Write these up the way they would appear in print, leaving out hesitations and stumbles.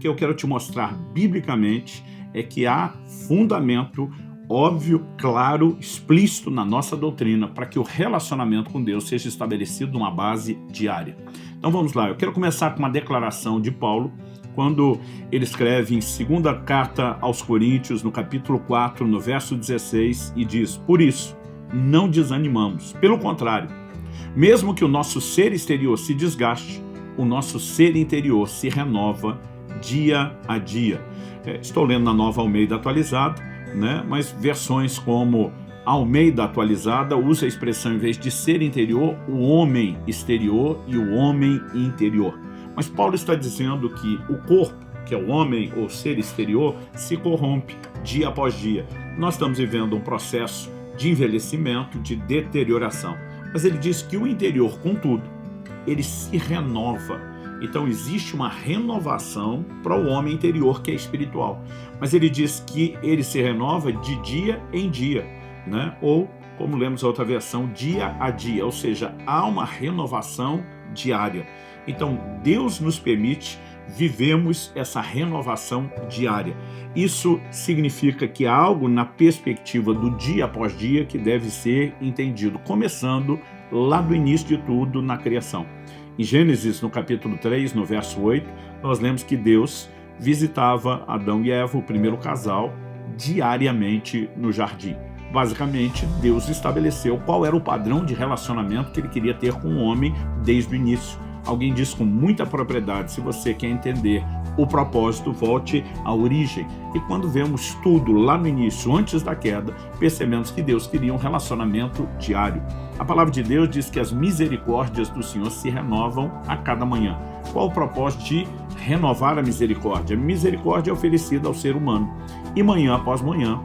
que eu quero te mostrar biblicamente é que há fundamento óbvio, claro, explícito na nossa doutrina para que o relacionamento com Deus seja estabelecido numa base diária. Então vamos lá, eu quero começar com uma declaração de Paulo, quando ele escreve em 2ª carta aos Coríntios, no capítulo 4, no verso 16, e diz: por isso, não desanimamos, pelo contrário, mesmo que o nosso ser exterior se desgaste, o nosso ser interior se renova dia a dia. Estou lendo na Nova Almeida Atualizada, mas versões como Almeida Atualizada usa a expressão, em vez de ser interior, o homem exterior e o homem interior. Mas Paulo está dizendo que o corpo, que é o homem ou ser exterior, se corrompe dia após dia. Nós estamos vivendo um processo de envelhecimento, de deterioração. Mas ele diz que o interior, contudo, ele se renova. Então existe uma renovação para o homem interior, que é espiritual. Mas ele diz que ele se renova de dia em dia, ou, como lemos a outra versão, dia a dia. Ou seja, há uma renovação diária. Então Deus nos permite vivemos essa renovação diária. Isso significa que há algo na perspectiva do dia após dia que deve ser entendido, começando lá do início de tudo, na criação. Em Gênesis, no capítulo 3, no verso 8, nós lemos que Deus visitava Adão e Eva, o primeiro casal, diariamente no jardim. Basicamente, Deus estabeleceu qual era o padrão de relacionamento que ele queria ter com o homem desde o início. Alguém diz com muita propriedade: se você quer entender o propósito, volte à origem. E quando vemos tudo lá no início, antes da queda, percebemos que Deus queria um relacionamento diário. A palavra de Deus diz que as misericórdias do Senhor se renovam a cada manhã. Qual o propósito de renovar a misericórdia? A misericórdia é oferecida ao ser humano. E manhã após manhã,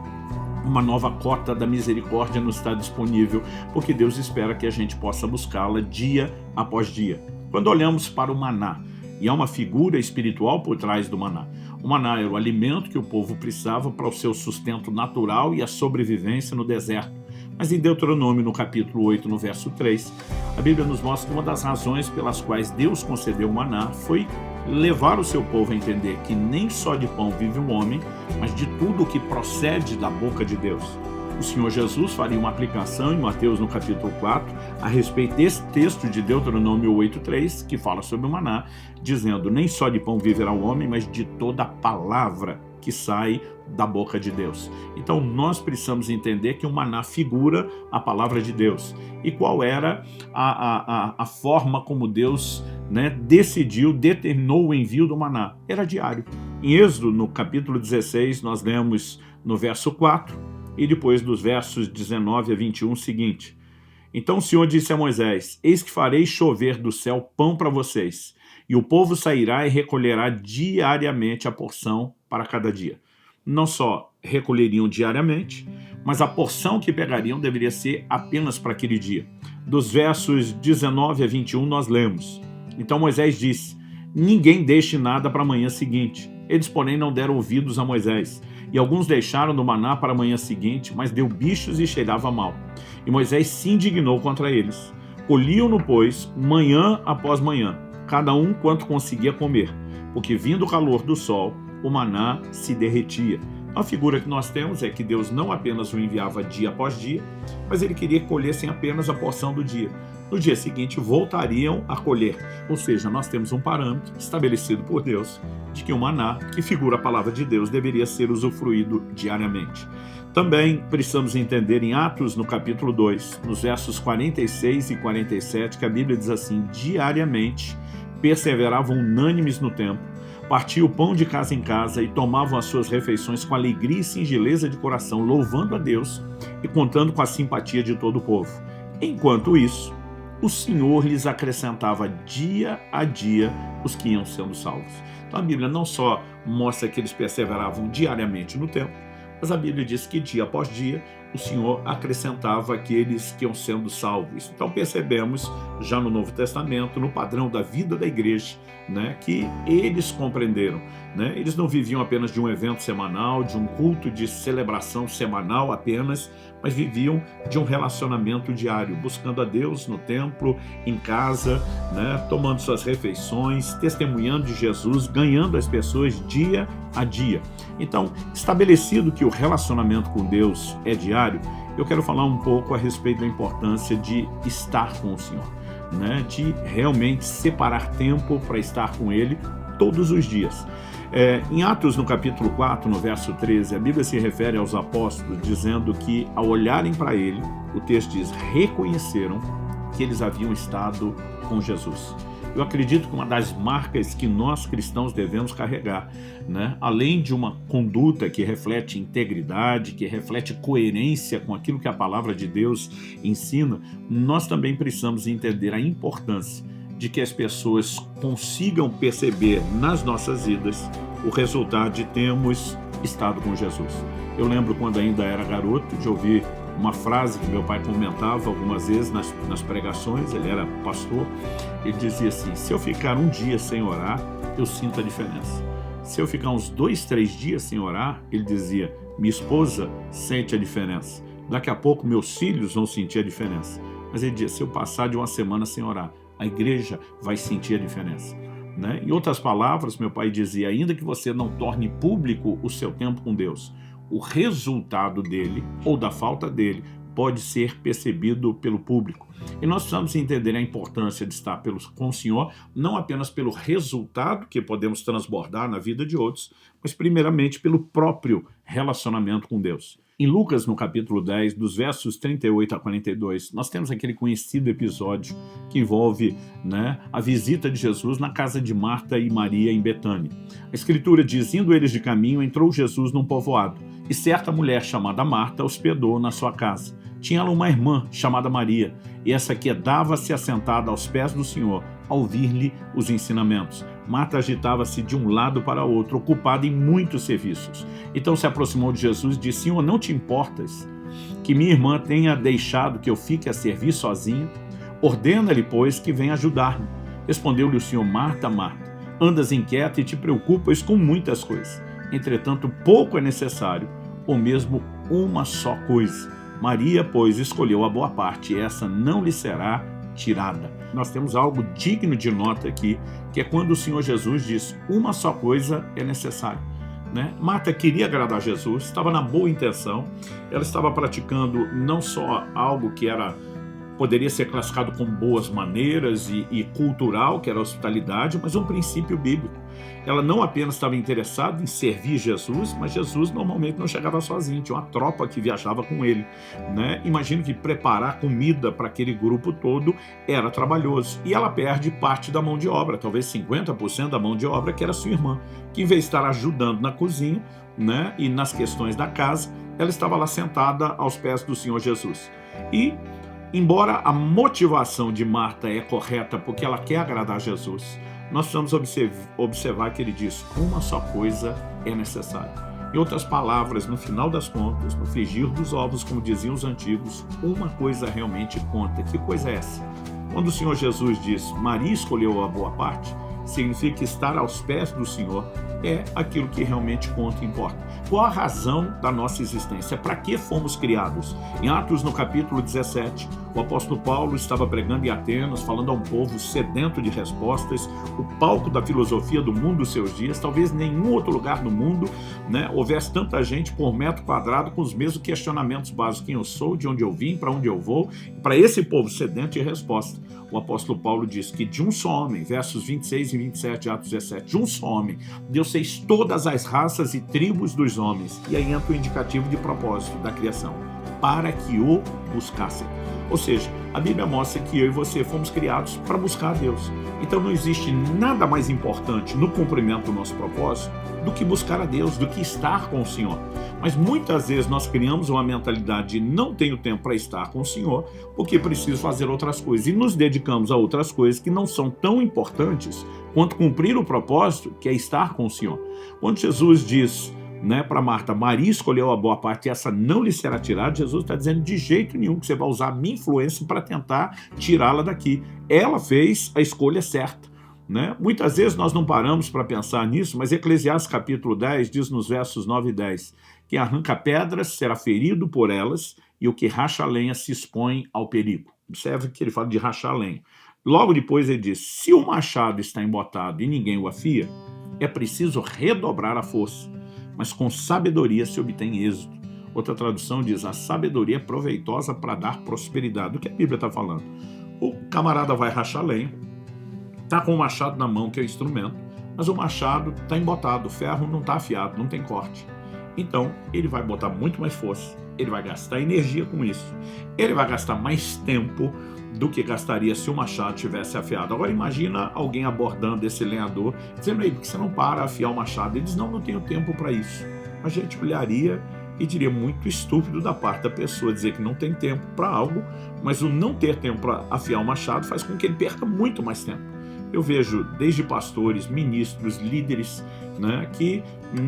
uma nova cota da misericórdia nos está disponível, porque Deus espera que a gente possa buscá-la dia após dia. Quando olhamos para o maná, e há uma figura espiritual por trás do maná. O maná era o alimento que o povo precisava para o seu sustento natural e a sobrevivência no deserto. Mas em Deuteronômio, no capítulo 8, no verso 3, a Bíblia nos mostra que uma das razões pelas quais Deus concedeu o maná foi levar o seu povo a entender que nem só de pão vive um homem, mas de tudo o que procede da boca de Deus. O Senhor Jesus faria uma aplicação em Mateus, no capítulo 4, a respeito desse texto de Deuteronômio 8:3, que fala sobre o maná, dizendo: nem só de pão viverá o homem, mas de toda a palavra que sai da boca de Deus. Então nós precisamos entender que o maná figura a palavra de Deus. E qual era a forma como Deus determinou o envio do maná? Era diário. Em Êxodo, no capítulo 16, nós lemos no verso 4, e depois dos versos 19 a 21 o seguinte: então o Senhor disse a Moisés: eis que farei chover do céu pão para vocês, e o povo sairá e recolherá diariamente a porção para cada dia. Não só recolheriam diariamente, mas a porção que pegariam deveria ser apenas para aquele dia. Dos versos 19 a 21 nós lemos: então Moisés disse: ninguém deixe nada para a manhã seguinte. Eles, porém, não deram ouvidos a Moisés. E alguns deixaram do maná para a manhã seguinte, mas deu bichos e cheirava mal. E Moisés se indignou contra eles. Colhiam-no, pois, manhã após manhã, cada um quanto conseguia comer, porque vindo o calor do sol, o maná se derretia. A figura que nós temos é que Deus não apenas o enviava dia após dia, mas ele queria que colhessem apenas a porção do dia. No dia seguinte voltariam a colher. Ou seja, nós temos um parâmetro estabelecido por Deus de que o maná, que figura a palavra de Deus, deveria ser usufruído diariamente. Também precisamos entender em Atos, no capítulo 2, nos versos 46 e 47, que a Bíblia diz assim: diariamente perseveravam unânimes no templo, partiam o pão de casa em casa e tomavam as suas refeições com alegria e singeleza de coração, louvando a Deus e contando com a simpatia de todo o povo. Enquanto isso, o Senhor lhes acrescentava dia a dia os que iam sendo salvos. Então a Bíblia não só mostra que eles perseveravam diariamente no templo, mas a Bíblia diz que dia após dia o Senhor acrescentava aqueles que iam sendo salvos. Então percebemos já no Novo Testamento, no padrão da vida da igreja, que eles compreenderam. Eles não viviam apenas de um evento semanal, de um culto de celebração semanal apenas, mas viviam de um relacionamento diário, buscando a Deus no templo, em casa, né, tomando suas refeições, testemunhando de Jesus, ganhando as pessoas dia a dia. Então, estabelecido que o relacionamento com Deus é diário, eu quero falar um pouco a respeito da importância de estar com o Senhor, né, de realmente separar tempo para estar com Ele todos os dias. Em Atos, no capítulo 4, no verso 13, a Bíblia se refere aos apóstolos, dizendo que, ao olharem para ele, o texto diz, reconheceram que eles haviam estado com Jesus. Eu acredito que uma das marcas que nós cristãos devemos carregar, né, além de uma conduta que reflete integridade, que reflete coerência com aquilo que a palavra de Deus ensina, nós também precisamos entender a importância de que as pessoas consigam perceber nas nossas vidas o resultado de termos estado com Jesus. Eu lembro quando ainda era garoto de ouvir uma frase que meu pai comentava algumas vezes nas pregações, ele era pastor, ele dizia assim, se eu ficar um dia sem orar, eu sinto a diferença. Se eu ficar uns 2, 3 dias sem orar, ele dizia, minha esposa sente a diferença. Daqui a pouco meus filhos vão sentir a diferença. Mas ele dizia, se eu passar de uma semana sem orar, a igreja vai sentir a diferença, né? Em outras palavras, meu pai dizia, ainda que você não torne público o seu tempo com Deus, o resultado dele, ou da falta dele, pode ser percebido pelo público. E nós precisamos entender a importância de estar com o Senhor, não apenas pelo resultado que podemos transbordar na vida de outros, mas primeiramente pelo próprio relacionamento com Deus. Em Lucas, no capítulo 10, dos versos 38 a 42, nós temos aquele conhecido episódio que envolve, né, a visita de Jesus na casa de Marta e Maria em Betânia. A Escritura diz, indo eles de caminho, entrou Jesus num povoado, e certa mulher chamada Marta hospedou na sua casa. Tinha ela uma irmã chamada Maria, e essa quedava-se assentada aos pés do Senhor, a ouvir-lhe os ensinamentos. Marta agitava-se de um lado para outro, ocupada em muitos serviços. Então se aproximou de Jesus e disse, Senhor, não te importas que minha irmã tenha deixado que eu fique a servir sozinha? Ordena-lhe, pois, que venha ajudar-me. Respondeu-lhe o Senhor, Marta, Marta, andas inquieta e te preocupas com muitas coisas. Entretanto, pouco é necessário, ou mesmo uma só coisa. Maria, pois, escolheu a boa parte, e essa não lhe será tirada. Nós temos algo digno de nota aqui, que é quando o Senhor Jesus diz, uma só coisa é necessária, né? Marta queria agradar Jesus, estava na boa intenção, ela estava praticando não só algo que poderia ser classificado como boas maneiras e cultural, que era a hospitalidade, mas um princípio bíblico. Ela não apenas estava interessada em servir Jesus, mas Jesus normalmente não chegava sozinho, tinha uma tropa que viajava com ele, né? Imagino que preparar comida para aquele grupo todo era trabalhoso. E ela perde parte da mão de obra, talvez 50% da mão de obra, que era sua irmã, que em vez de estar ajudando na cozinha, né, e nas questões da casa, ela estava lá sentada aos pés do Senhor Jesus. E embora a motivação de Marta é correta porque ela quer agradar Jesus, nós precisamos observar que ele diz, uma só coisa é necessária. Em outras palavras, no final das contas, no frigir dos ovos, como diziam os antigos, uma coisa realmente conta. Que coisa é essa? Quando o Senhor Jesus diz, Maria escolheu a boa parte, significa que estar aos pés do Senhor é aquilo que realmente conta e importa. Qual a razão da nossa existência? Para que fomos criados? Em Atos, no capítulo 17, o apóstolo Paulo estava pregando em Atenas, falando a um povo sedento de respostas, o palco da filosofia do mundo dos seus dias. Talvez nenhum outro lugar do mundo, né, houvesse tanta gente por metro quadrado com os mesmos questionamentos básicos. Quem eu sou, de onde eu vim, para onde eu vou? Para esse povo sedento de resposta, o apóstolo Paulo diz que de um só homem, versos 26 e 27 de Atos 17, de um só homem, Deus fez todas as raças e tribos dos homens. E aí entra o indicativo de propósito da criação, para que o buscassem. Ou seja, a Bíblia mostra que eu e você fomos criados para buscar a Deus. Então não existe nada mais importante no cumprimento do nosso propósito do que buscar a Deus, do que estar com o Senhor. Mas muitas vezes nós criamos uma mentalidade de não tenho tempo para estar com o Senhor porque preciso fazer outras coisas. E nos dedicamos a outras coisas que não são tão importantes quanto cumprir o propósito, que é estar com o Senhor. Quando Jesus diz, né, para Marta, Maria escolheu a boa parte e essa não lhe será tirada, Jesus está dizendo de jeito nenhum que você vai usar a minha influência para tentar tirá-la daqui. Ela fez a escolha certa, né? Muitas vezes nós não paramos para pensar nisso, mas Eclesiastes capítulo 10 diz nos versos 9 e 10, quem arranca pedras será ferido por elas e o que racha a lenha se expõe ao perigo. Observe que ele fala de rachar a lenha. Logo depois ele diz, se o machado está embotado e ninguém o afia, é preciso redobrar a força, mas com sabedoria se obtém êxito. Outra tradução diz, a sabedoria é proveitosa para dar prosperidade. Do que a Bíblia está falando? O camarada vai rachar a lenha, está com o machado na mão, que é o instrumento, mas o machado está embotado, o ferro não está afiado, não tem corte. Então, ele vai botar muito mais força, ele vai gastar energia com isso, ele vai gastar mais tempo do que gastaria se o machado tivesse afiado. Agora imagina alguém abordando esse lenhador, dizendo aí, por que você não para afiar o machado? Ele diz, não tenho tempo para isso. A gente olharia e diria muito estúpido da parte da pessoa dizer que não tem tempo para algo, mas o não ter tempo para afiar o machado faz com que ele perca muito mais tempo. Eu vejo desde pastores, ministros, líderes, né, que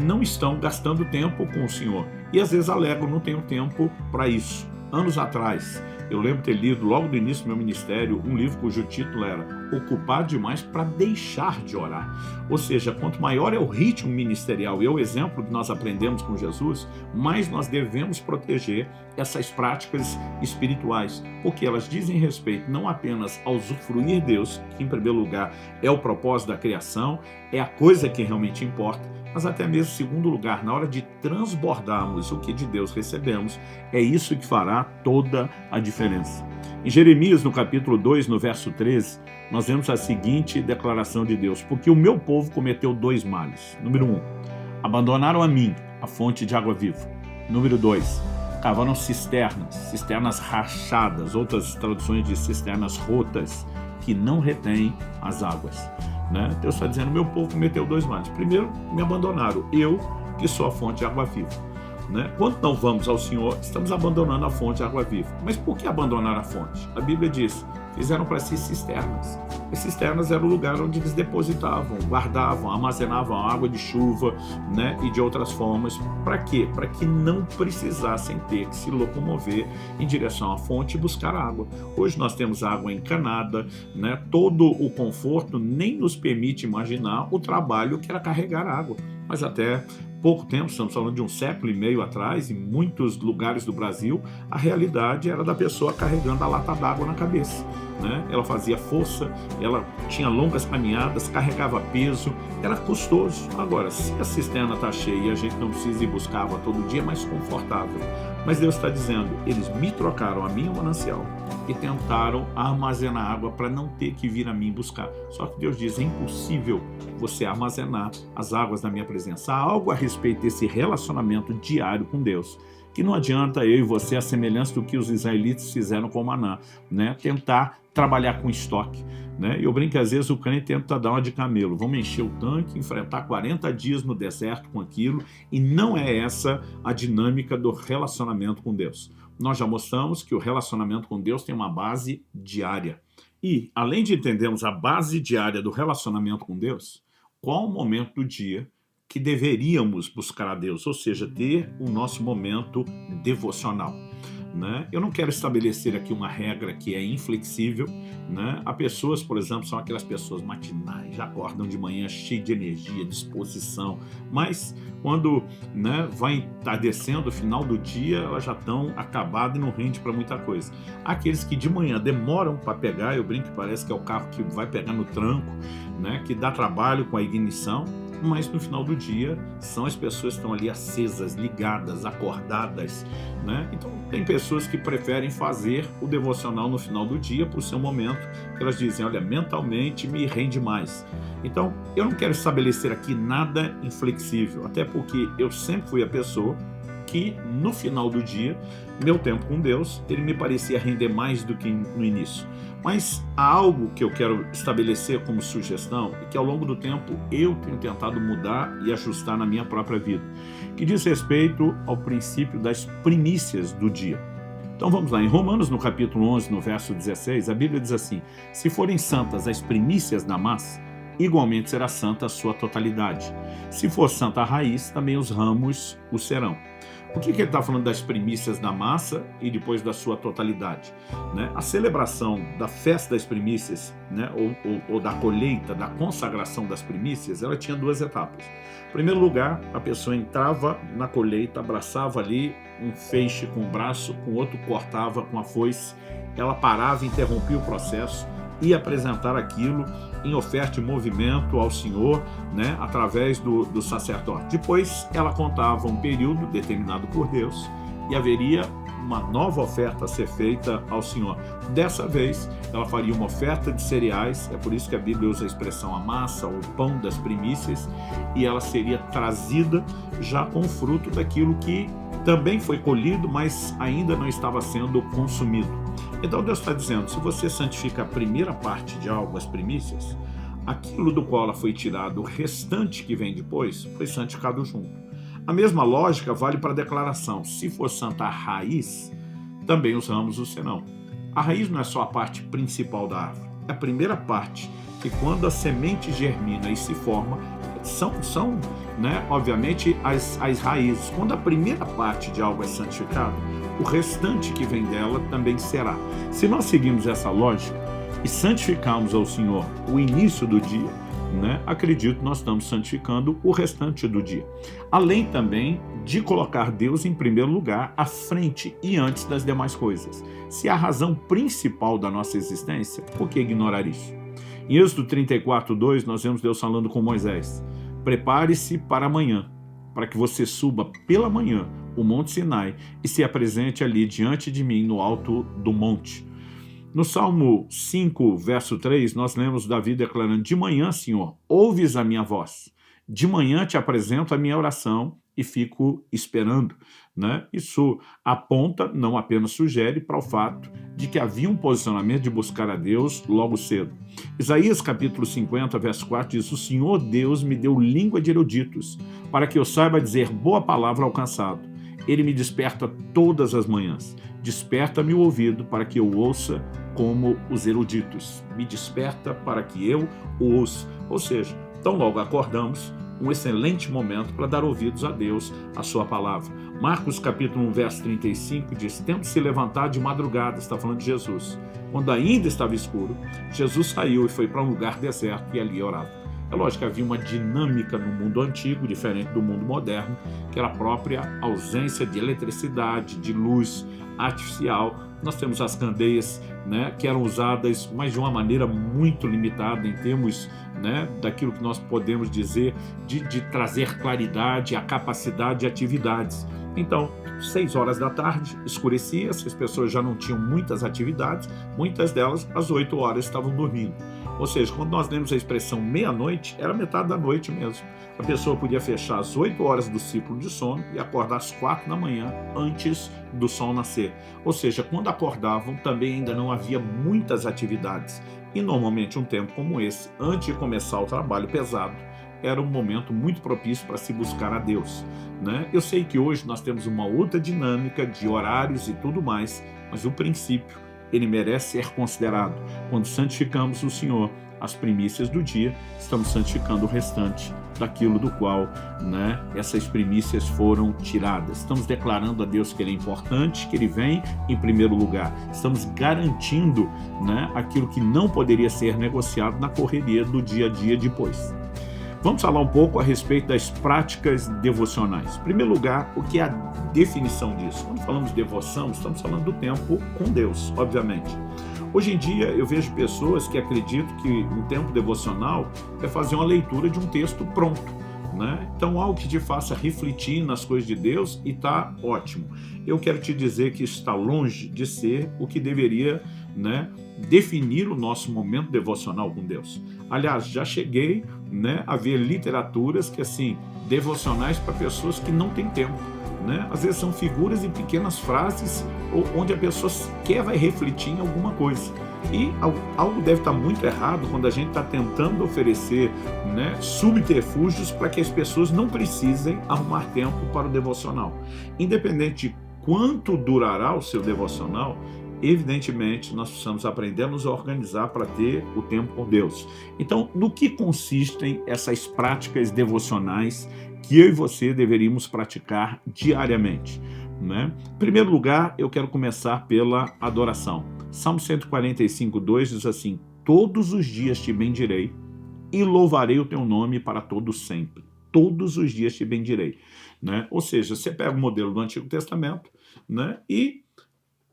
não estão gastando tempo com o Senhor e às vezes alegam, não tenho tempo para isso. Anos atrás, eu lembro ter lido logo no início do meu ministério um livro cujo título era Ocupado Demais para Deixar de Orar. Ou seja, quanto maior é o ritmo ministerial e é o exemplo que nós aprendemos com Jesus, mais nós devemos proteger essas práticas espirituais, porque elas dizem respeito não apenas ao usufruir Deus, que em primeiro lugar é o propósito da criação, é a coisa que realmente importa, mas até mesmo, em segundo lugar, na hora de transbordarmos o que de Deus recebemos, é isso que fará toda a diferença. Em Jeremias, no capítulo 2, no verso 13, nós vemos a seguinte declaração de Deus, porque o meu povo cometeu 2 males. Número 1, abandonaram a mim, a fonte de água viva. Número 2, cavaram cisternas rachadas, outras traduções de cisternas rotas, que não retêm as águas. Né? Deus está dizendo, meu povo cometeu 2 males. Primeiro, me abandonaram, eu que sou a fonte de água viva. Né? Quando não vamos ao Senhor, estamos abandonando a fonte de água viva. Mas por que abandonar a fonte? A Bíblia diz, fizeram para si cisternas. As cisternas era o lugar onde eles depositavam, guardavam, armazenavam água de chuva, né? E de outras formas. Para quê? Para que não precisassem ter que se locomover em direção à fonte e buscar água. Hoje nós temos água encanada, né? Todo o conforto nem nos permite imaginar o trabalho que era carregar água. Mas até pouco tempo, estamos falando de 1,5 século atrás, em muitos lugares do Brasil, a realidade era da pessoa carregando a lata d'água na cabeça. Né? Ela fazia força, ela tinha longas caminhadas, carregava peso, era custoso. Agora, se a cisterna está cheia e a gente não precisa ir buscar água todo dia, é mais confortável. Mas Deus está dizendo, eles me trocaram a minha manancial e tentaram armazenar água para não ter que vir a mim buscar. Só que Deus diz, é impossível você armazenar as águas da minha presença. Há algo a respeito desse relacionamento diário com Deus, que não adianta eu e você, a semelhança do que os israelitas fizeram com o maná, né? Tentar trabalhar com estoque. Né? Eu brinco que às vezes o crente tenta dar uma de camelo, vamos encher o tanque, enfrentar 40 dias no deserto com aquilo, e não é essa a dinâmica do relacionamento com Deus. Nós já mostramos que o relacionamento com Deus tem uma base diária. E, além de entendermos a base diária do relacionamento com Deus, qual o momento do dia que deveríamos buscar a Deus, ou seja, ter o nosso momento devocional. Né? Eu não quero estabelecer aqui uma regra que é inflexível. Né? Há pessoas, por exemplo, são aquelas pessoas matinais, já acordam de manhã cheias de energia, disposição, mas quando, né, vai entardecendo o final do dia, elas já estão acabadas e não rende para muita coisa. Há aqueles que de manhã demoram para pegar, eu brinco que parece que é o carro que vai pegar no tranco, né, que dá trabalho com a ignição, mas no final do dia são as pessoas que estão ali acesas, ligadas, acordadas, né? Então tem pessoas que preferem fazer o devocional no final do dia por ser um momento que elas dizem, olha, mentalmente me rende mais. Então eu não quero estabelecer aqui nada inflexível, até porque eu sempre fui a pessoa que no final do dia, meu tempo com Deus, ele me parecia render mais do que no início. Mas há algo que eu quero estabelecer como sugestão e que ao longo do tempo eu tenho tentado mudar e ajustar na minha própria vida, que diz respeito ao princípio das primícias do dia. Então vamos lá, em Romanos, no capítulo 11, no verso 16, a Bíblia diz assim, se forem santas as primícias da massa, igualmente será santa a sua totalidade. Se for santa a raiz, também os ramos o serão. Por que ele está falando das primícias da massa e depois da sua totalidade? Né? A celebração da festa das primícias, né? ou da colheita, da consagração das primícias, ela tinha duas etapas. Em primeiro lugar, a pessoa entrava na colheita, abraçava ali um feixe com o braço, com o outro cortava com a foice, ela parava, interrompia o processo, ia apresentar aquilo em oferta e movimento ao Senhor, né, através do sacerdote. Depois ela contava um período determinado por Deus e haveria uma nova oferta a ser feita ao Senhor. Dessa vez, ela faria uma oferta de cereais, é por isso que a Bíblia usa a expressão a massa, ou pão das primícias, e ela seria trazida já com o fruto daquilo que também foi colhido, mas ainda não estava sendo consumido. Então Deus está dizendo, se você santifica a primeira parte de algo, as primícias, aquilo do qual ela foi tirado, o restante que vem depois, foi santificado junto. A mesma lógica vale para a declaração. Se for santa a raiz, também os ramos o serão. A raiz não é só a parte principal da árvore. É a primeira parte, que quando a semente germina e se forma, são né, obviamente, as raízes. Quando a primeira parte de algo é santificado, o restante que vem dela também será. Se nós seguimos essa lógica e santificarmos ao Senhor o início do dia, né, acredito que nós estamos santificando o restante do dia. Além também de colocar Deus em primeiro lugar, à frente e antes das demais coisas. Se é a razão principal da nossa existência, por que ignorar isso? Em Êxodo 34:2, nós vemos Deus falando com Moisés: prepare-se para amanhã, para que você suba pela manhã o Monte Sinai e se apresente ali diante de mim no alto do monte. No Salmo 5, verso 3, nós lemos Davi declarando: de manhã, Senhor, ouves a minha voz. De manhã te apresento a minha oração e fico esperando. Né? Isso aponta, não apenas sugere, para o fato de que havia um posicionamento de buscar a Deus logo cedo. Isaías capítulo 50, verso 4 diz: o Senhor Deus me deu língua de eruditos, para que eu saiba dizer boa palavra ao cansado. Ele me desperta todas as manhãs. Desperta-me o ouvido para que eu ouça como os eruditos. Me desperta para que eu o ouça. Ou seja, tão logo acordamos, um excelente momento para dar ouvidos a Deus, a sua palavra. Marcos capítulo 1, verso 35 diz: tendo se levantado de madrugada, está falando de Jesus, quando ainda estava escuro, Jesus saiu e foi para um lugar deserto e ali orava. É lógico que havia uma dinâmica no mundo antigo, diferente do mundo moderno, que era a própria ausência de eletricidade, de luz artificial. Nós temos as candeias, né, que eram usadas, mas de uma maneira muito limitada em termos, né, daquilo que nós podemos dizer de trazer claridade, a capacidade de atividades. Então, 6 horas da tarde, escurecia, essas pessoas já não tinham muitas atividades, muitas delas às 8 horas estavam dormindo. Ou seja, quando nós lemos a expressão meia-noite, era metade da noite mesmo. A pessoa podia fechar às 8 horas do ciclo de sono e acordar às 4 da manhã, antes do sol nascer. Ou seja, quando acordavam, também ainda não havia muitas atividades. E normalmente um tempo como esse, antes de começar o trabalho pesado, era um momento muito propício para se buscar a Deus. Né? Eu sei que hoje nós temos uma outra dinâmica de horários e tudo mais, mas o princípio, ele merece ser considerado. Quando santificamos o Senhor, as primícias do dia, estamos santificando o restante daquilo do qual, né, essas primícias foram tiradas. Estamos declarando a Deus que Ele é importante, que Ele vem em primeiro lugar. Estamos garantindo, né, aquilo que não poderia ser negociado na correria do dia a dia depois. Vamos falar um pouco a respeito das práticas devocionais. Em primeiro lugar, o que é a definição disso? Quando falamos de devoção, estamos falando do tempo com Deus, obviamente. Hoje em dia, eu vejo pessoas que acreditam que um tempo devocional é fazer uma leitura de um texto pronto, né? Então, algo que te faça refletir nas coisas de Deus, e está ótimo. Eu quero te dizer que isso está longe de ser o que deveria, né, definir o nosso momento devocional com Deus. Aliás, já cheguei, né, a ver literaturas que, assim, devocionais para pessoas que não têm tempo. Né? Às vezes são figuras em pequenas frases onde a pessoa sequer vai refletir em alguma coisa. E algo deve estar muito errado quando a gente está tentando oferecer, né, subterfúgios para que as pessoas não precisem arrumar tempo para o devocional. Independente de quanto durará o seu devocional, evidentemente, nós precisamos aprender a nos organizar para ter o tempo com Deus. Então, no que consistem essas práticas devocionais que eu e você deveríamos praticar diariamente, né? Em primeiro lugar, eu quero começar pela adoração. Salmo 145:2 diz assim: todos os dias te bendirei e louvarei o teu nome para todo sempre. Todos os dias te bendirei, né? Ou seja, você pega o modelo do Antigo Testamento, né, e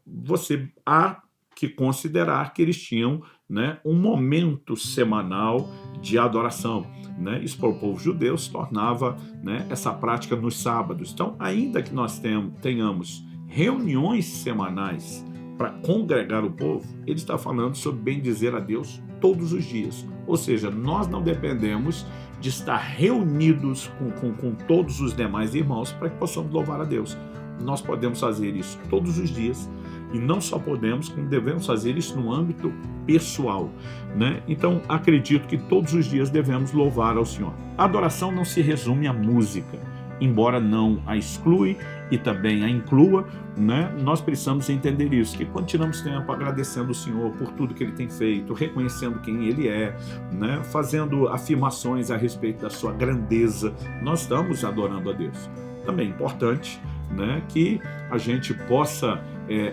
você há que considerar que eles tinham, né, um momento semanal de adoração, né? Isso para o povo judeu se tornava, né, essa prática nos sábados. Então, ainda que nós tenhamos reuniões semanais para congregar o povo, ele está falando sobre bendizer a Deus todos os dias. Ou seja, nós não dependemos de estar reunidos com todos os demais irmãos para que possamos louvar a Deus. Nós podemos fazer isso todos os dias, e não só podemos, como devemos fazer isso no âmbito pessoal, né? Então, acredito que todos os dias devemos louvar ao Senhor. A adoração não se resume à música, embora não a exclui e também a inclua, né? Nós precisamos entender isso, que quando tiramos tempo agradecendo o Senhor por tudo que Ele tem feito, reconhecendo quem Ele é, né, fazendo afirmações a respeito da sua grandeza, nós estamos adorando a Deus. Também é importante, né, que a gente possa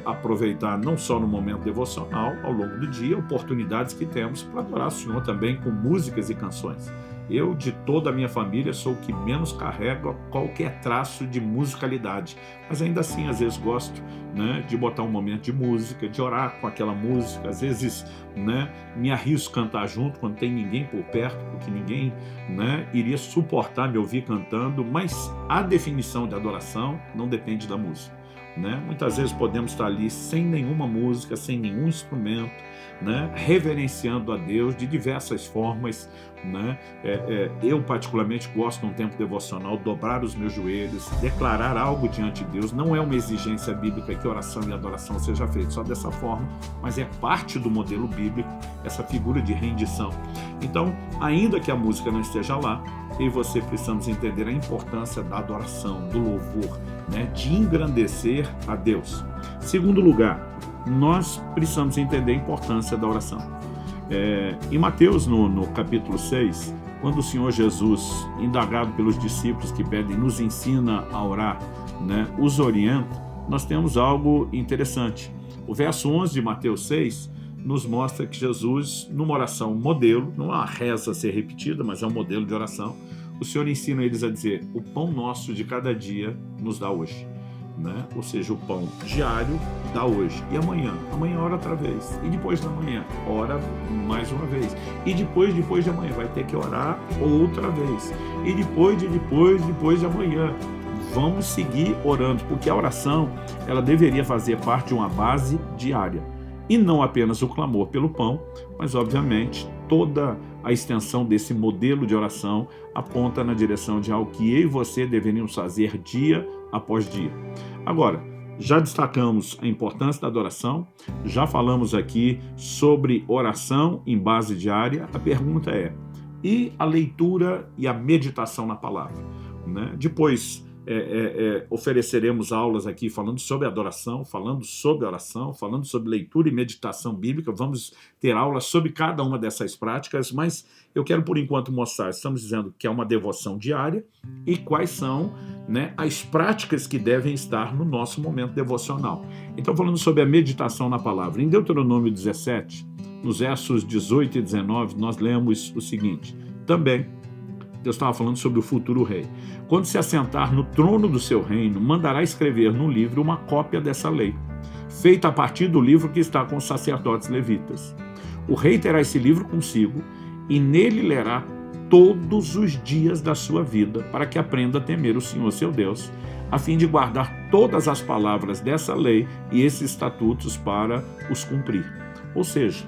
aproveitar não só no momento devocional, ao longo do dia, oportunidades que temos para adorar o Senhor também com músicas e canções. Eu, de toda a minha família, sou o que menos carrega qualquer traço de musicalidade, mas ainda assim, às vezes gosto, né, de botar um momento de música, de orar com aquela música, às vezes, né, me arrisco a cantar junto quando tem ninguém por perto, porque ninguém, né, iria suportar me ouvir cantando, mas a definição de adoração não depende da música, né? Muitas vezes podemos estar ali sem nenhuma música, sem nenhum instrumento, né, reverenciando a Deus de diversas formas, né? Eu particularmente gosto de um tempo devocional, dobrar os meus joelhos, declarar algo diante de Deus. Não é uma exigência bíblica que oração e adoração seja feita só dessa forma, mas é parte do modelo bíblico, essa figura de rendição. Então, ainda que a música não esteja lá, eu e você precisamos entender a importância da adoração, do louvor, né, de engrandecer a Deus. Segundo lugar, nós precisamos entender a importância da oração. Em Mateus, no capítulo 6, quando o Senhor Jesus, indagado pelos discípulos que pedem, nos ensina a orar, né, os orienta, nós temos algo interessante. O verso 11 de Mateus 6 nos mostra que Jesus, numa oração modelo, não é uma reza a ser repetida, mas é um modelo de oração, o Senhor ensina eles a dizer: o pão nosso de cada dia nos dá hoje, né? Ou seja, o pão diário dá hoje. E amanhã ora outra vez. E depois da manhã, ora mais uma vez. E depois de amanhã, vai ter que orar outra vez. E depois de amanhã, vamos seguir orando, porque a oração, ela deveria fazer parte de uma base diária. E não apenas o clamor pelo pão, mas obviamente toda a extensão desse modelo de oração aponta na direção de algo que eu e você deveríamos fazer dia após dia. Agora, já destacamos a importância da adoração, já falamos aqui sobre oração em base diária. A pergunta é: e a leitura e a meditação na palavra, né? Depois ofereceremos aulas aqui falando sobre adoração, falando sobre oração, falando sobre leitura e meditação bíblica. Vamos ter aulas sobre cada uma dessas práticas, mas eu quero por enquanto mostrar, estamos dizendo que é uma devoção diária e quais são, né, as práticas que devem estar no nosso momento devocional. Então, falando sobre a meditação na palavra, em Deuteronômio 17, nos versos 18 e 19, nós lemos o seguinte: também Deus estava falando sobre o futuro rei. Quando se assentar no trono do seu reino, mandará escrever no livro uma cópia dessa lei, feita a partir do livro que está com os sacerdotes levitas. O rei terá esse livro consigo e nele lerá todos os dias da sua vida, para que aprenda a temer o Senhor seu Deus, a fim de guardar todas as palavras dessa lei e esses estatutos para os cumprir. Ou seja,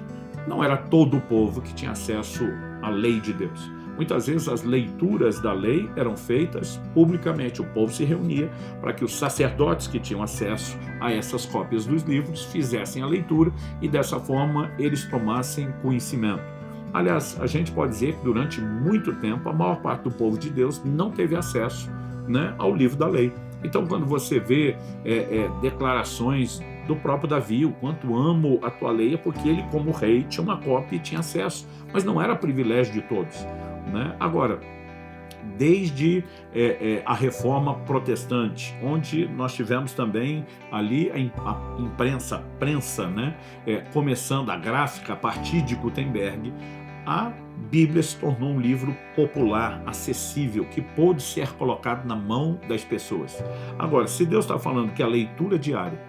não era todo o povo que tinha acesso à lei de Deus. Muitas vezes as leituras da lei eram feitas publicamente. O povo se reunia para que os sacerdotes que tinham acesso a essas cópias dos livros fizessem a leitura e dessa forma eles tomassem conhecimento. Aliás, a gente pode dizer que durante muito tempo a maior parte do povo de Deus não teve acesso, né, ao livro da lei. Então, quando você vê declarações do próprio Davi, o quanto amo a tua lei, porque ele, como rei, tinha uma cópia e tinha acesso, mas não era privilégio de todos, né? Agora, desde a reforma protestante, onde nós tivemos também ali a prensa, né? Começando a gráfica a partir de Gutenberg, a Bíblia se tornou um livro popular, acessível, que pôde ser colocado na mão das pessoas. Agora, se Deus está falando que a leitura diária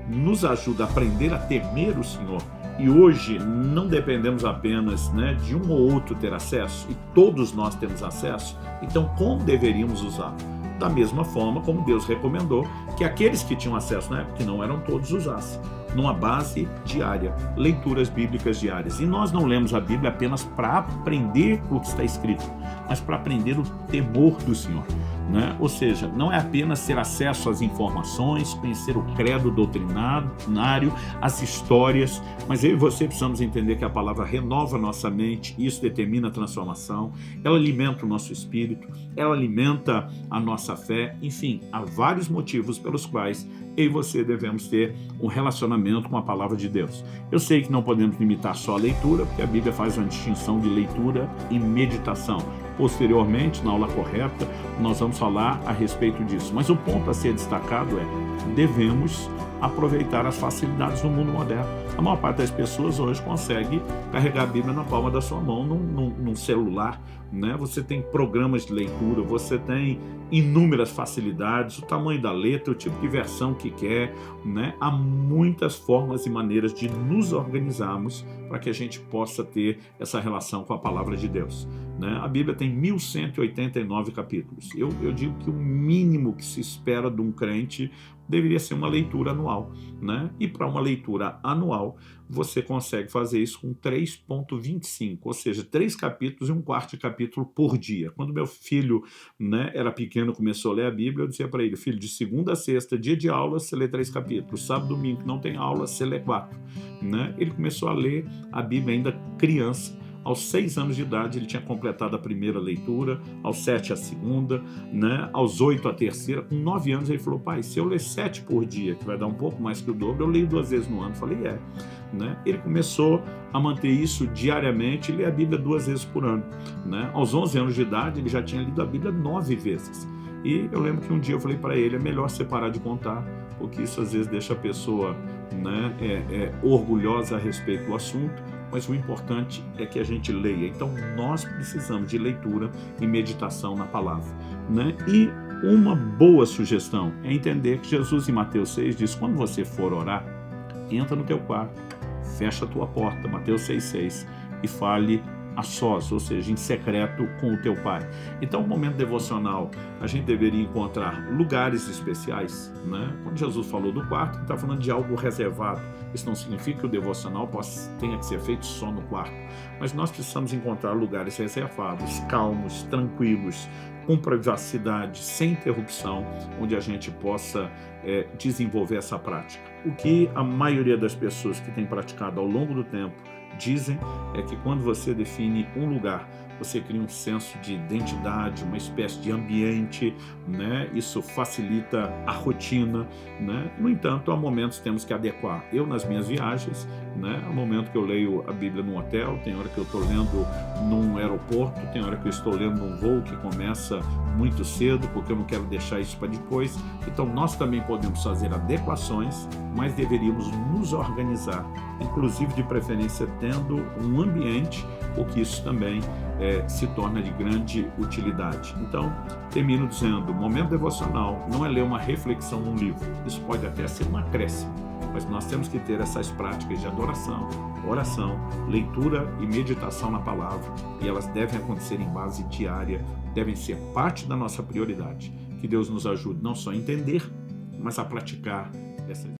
nos ajuda a aprender a temer o Senhor, e hoje não dependemos apenas, né, de um ou outro ter acesso, e todos nós temos acesso, então como deveríamos usar? Da mesma forma como Deus recomendou que aqueles que tinham acesso na época, que não eram todos, usassem, numa base diária, leituras bíblicas diárias. E nós não lemos a Bíblia apenas para aprender o que está escrito, mas para aprender o temor do Senhor, né? Ou seja, não é apenas ter acesso às informações, conhecer o credo doutrinário, as histórias, mas eu e você precisamos entender que a palavra renova a nossa mente, e isso determina a transformação, ela alimenta o nosso espírito, ela alimenta a nossa fé, enfim, há vários motivos pelos quais eu e você devemos ter um relacionamento com a palavra de Deus. Eu sei que não podemos limitar só a leitura, porque a Bíblia faz uma distinção de leitura e meditação. Posteriormente, na aula correta, nós vamos falar a respeito disso. Mas o ponto a ser destacado é: devemos aproveitar as facilidades do mundo moderno. A maior parte das pessoas hoje consegue carregar a Bíblia na palma da sua mão, num celular, né? Você tem programas de leitura, você tem inúmeras facilidades, o tamanho da letra, o tipo de versão que quer, né? Há muitas formas e maneiras de nos organizarmos para que a gente possa ter essa relação com a palavra de Deus, né? A Bíblia tem 1189 capítulos. Eu digo que o mínimo que se espera de um crente deveria ser uma leitura anual, né? E para uma leitura anual, você consegue fazer isso com 3,25, ou seja, 3 capítulos e um quarto de capítulo por dia. Quando meu filho, né, era pequeno, começou a ler a Bíblia, eu dizia para ele: filho, de segunda a sexta, dia de aula, você lê 3 capítulos. Sábado, domingo, não tem aula, você lê 4. Né? Ele começou a ler a Bíblia ainda criança. Aos 6 anos de idade, ele tinha completado a primeira leitura, aos 7 a segunda, né? Aos 8 a terceira. Com 9 anos, ele falou: pai, se eu ler 7 por dia, que vai dar um pouco mais que o dobro, eu leio 2 vezes no ano. Eu falei: né? Ele começou a manter isso diariamente e ler a Bíblia 2 vezes por ano. Né? Aos 11 anos de idade, ele já tinha lido a Bíblia 9 vezes. E eu lembro que um dia eu falei para ele: é melhor você parar de contar, porque isso às vezes deixa a pessoa, né, orgulhosa a respeito do assunto, mas o importante é que a gente leia. Então nós precisamos de leitura e meditação na palavra, né? E uma boa sugestão é entender que Jesus em Mateus 6 diz: quando você for orar, entra no teu quarto, fecha a tua porta, Mateus 6,6, e fale a sós, ou seja, em secreto com o teu pai. Então, no momento devocional, a gente deveria encontrar lugares especiais, né? Quando Jesus falou do quarto, ele está falando de algo reservado. Isso não significa que o devocional tenha que ser feito só no quarto, mas nós precisamos encontrar lugares reservados, calmos, tranquilos, com privacidade, sem interrupção, onde a gente possa desenvolver essa prática. O que a maioria das pessoas que tem praticado ao longo do tempo dizem é que quando você define um lugar, você cria um senso de identidade, uma espécie de ambiente, né? Isso facilita a rotina, né? No entanto, há momentos que temos que adequar. Eu, nas minhas viagens, né? Há momento que eu leio a Bíblia num hotel, tem hora que eu estou lendo num aeroporto, tem hora que eu estou lendo num voo que começa muito cedo, porque eu não quero deixar isso para depois. Então, nós também podemos fazer adequações, mas deveríamos nos organizar, inclusive de preferência tendo um ambiente, porque isso também se torna de grande utilidade. Então, termino dizendo: o momento devocional não é ler uma reflexão num livro. Isso pode até ser um acréscimo, mas nós temos que ter essas práticas de adoração, oração, leitura e meditação na palavra, e elas devem acontecer em base diária, devem ser parte da nossa prioridade. Que Deus nos ajude não só a entender, mas a praticar essas